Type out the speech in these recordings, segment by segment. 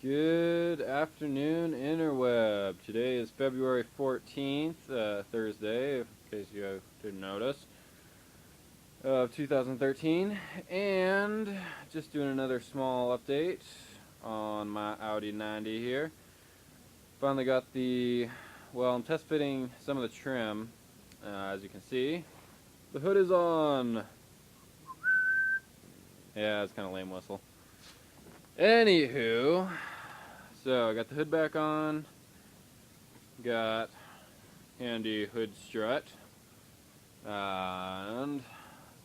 Good afternoon, interweb. Today is February 14th, Thursday, in case you didn't notice, of 2013. And just doing another small update on my Audi 90 here. Finally got I'm test fitting some of the trim. As you can see, the hood is on. Yeah, it's kind of lame whistle. Anywho, so I got the hood back on, got handy hood strut, and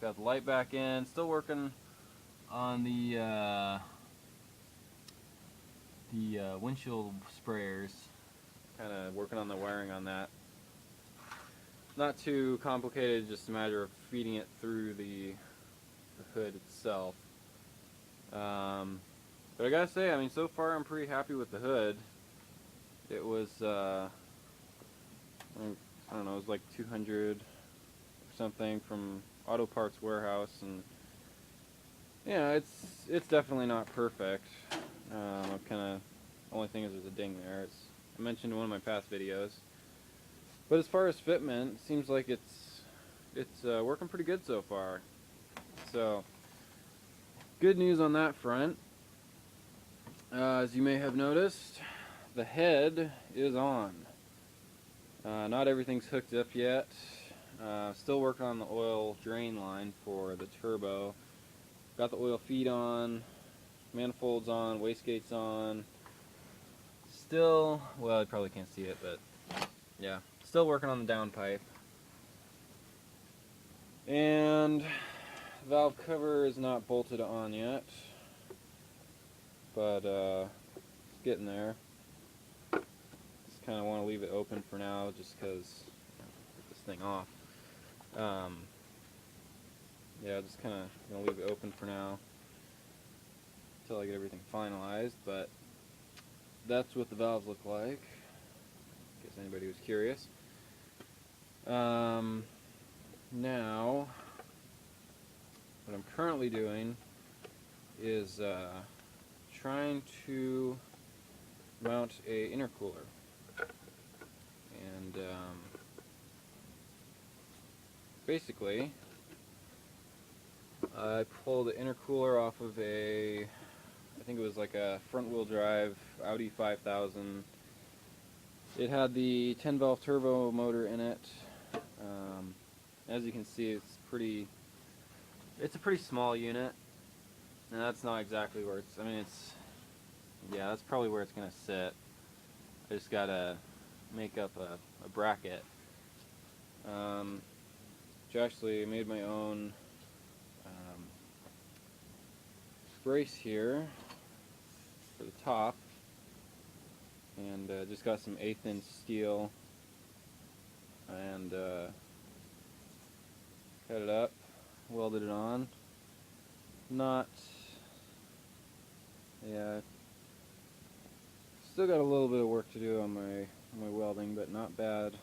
got the light back in. Still working on the windshield sprayers. Kind of working on the wiring on that. Not too complicated, just a matter of feeding it through the hood itself. But I gotta say, I mean, so far I'm pretty happy with the hood. It was, I don't know, it was like 200 or something from Auto Parts Warehouse, and yeah, it's definitely not perfect. I've kind of, only thing is there's a ding there. I mentioned in one of my past videos. But as far as fitment, it seems like it's working pretty good so far. So, good news on that front. As you may have noticed, the head is on. Not everything's hooked up yet. Still working on the oil drain line for the turbo. Got the oil feed on, manifolds on, wastegates on. Still, well, you probably can't see it, but yeah, still working on the downpipe. And valve cover is not bolted on yet, but it's getting there. Just kind of want to leave it open for now, just because get this thing off. Yeah, just kind of gonna leave it open for now until I get everything finalized. But that's what the valves look like, in case anybody was curious. Now, what I'm currently doing is trying to mount a intercooler, and basically I pulled the intercooler off of I think it was like a front-wheel drive Audi 5000. It had the 10 valve turbo motor in it. As you can see, it's a pretty small unit, and that's not exactly where it's, I mean, yeah, that's probably where it's gonna sit. I just gotta make up a bracket. Which actually made my own brace here for the top, and just got some 1/8 inch steel and cut it up, welded it on. Yeah, still got a little bit of work to do on my welding, but not bad.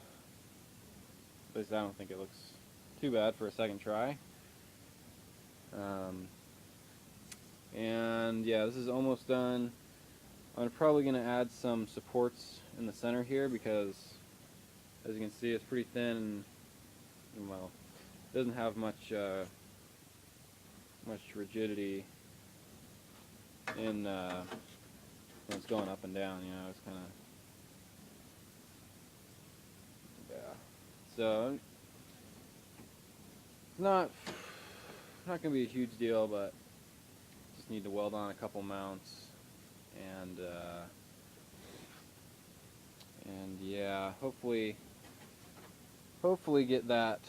At least I don't think it looks too bad for a second try. And yeah, this is almost done. I'm probably going to add some supports in the center here because, as you can see, it's pretty thin and well, it doesn't have much rigidity in when it's going up and down. You know, it's kind of, yeah. So it's not going to be a huge deal, but just need to weld on a couple mounts, and yeah, hopefully get that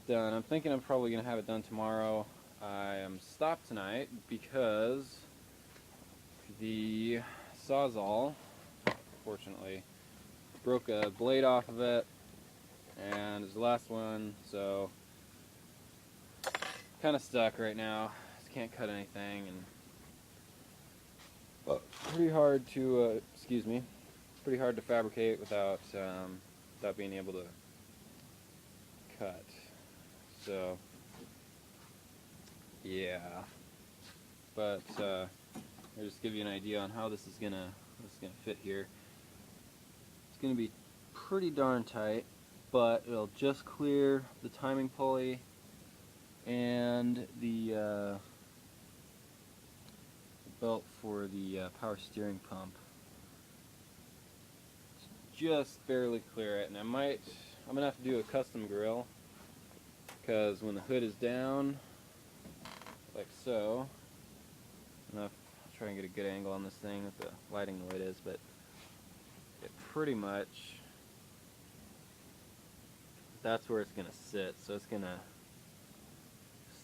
done. I'm thinking I'm probably going to have it done tomorrow. I am stopped tonight because the Sawzall, fortunately, broke a blade off of it, and it's the last one, so kind of stuck right now. Just can't cut anything, and pretty hard to pretty hard to fabricate without being able to cut. So yeah, but I'll just give you an idea on how this is gonna fit here. It's gonna be pretty darn tight, but it'll just clear the timing pulley and the belt for the power steering pump. Just barely clear it, and I'm gonna have to do a custom grill, because when the hood is down like so, I'll try and get a good angle on this thing with the lighting the way it is, but it pretty much, that's where it's gonna sit, so it's gonna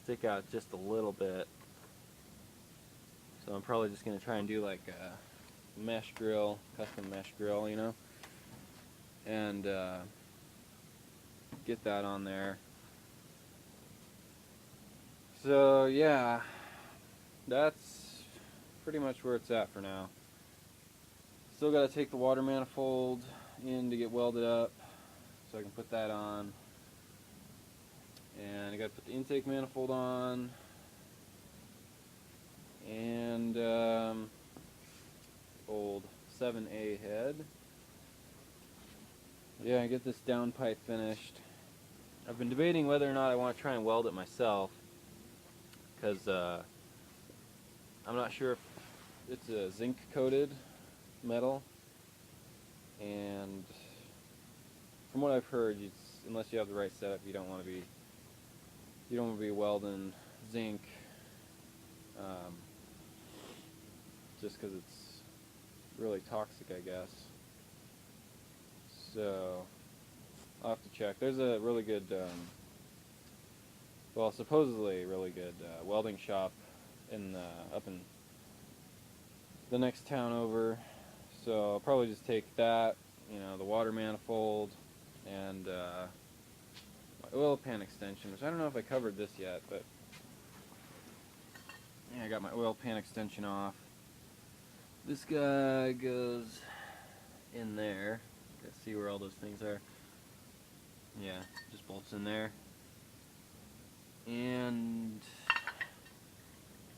stick out just a little bit. So I'm probably just gonna try and do like a mesh grill, custom mesh grill, you know, and get that on there. So yeah, that's pretty much where it's at for now. Still got to take the water manifold in to get welded up so I can put that on, and I got to put the intake manifold on, and old 7A head. Yeah, get this downpipe finished. I've been debating whether or not I want to try and weld it myself, because I'm not sure if it's a zinc coated metal, and from what I've heard, unless you have the right setup, you don't want to be welding zinc, just because it's really toxic, I guess. So I'll have to check. There's a really good, well, supposedly really good welding shop up in the next town over. So I'll probably just take that, the water manifold, and my oil pan extension, which I don't know if I covered this yet, but yeah, I got my oil pan extension off. This guy goes in there. Let's see where all those things are. Yeah, just bolts in there. And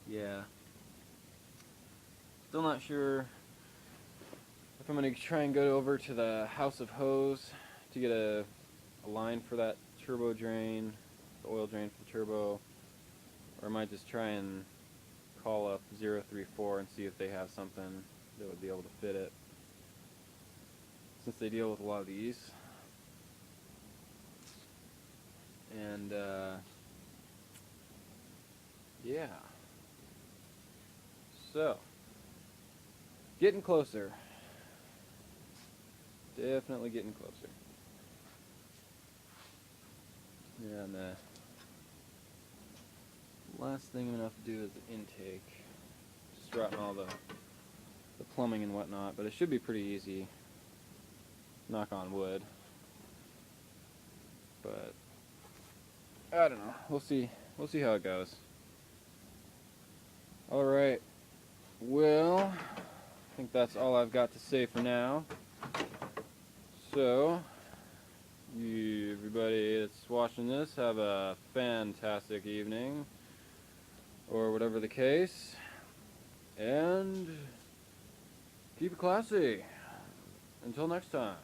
yeah, still not sure if I'm going to try and go over to the House of Hose to get a line for that turbo drain, the oil drain for the turbo, or I might just try and call up 034 and see if they have something that would be able to fit it, since they deal with a lot of these. And yeah, so getting closer, definitely getting closer. Yeah, and the last thing I'm gonna have to do is the intake, just routing all the plumbing and whatnot, but it should be pretty easy, knock on wood. But I don't know, we'll see how it goes. Alright, well, I think that's all I've got to say for now. So, everybody that's watching this, have a fantastic evening, or whatever the case, and keep it classy. Until next time.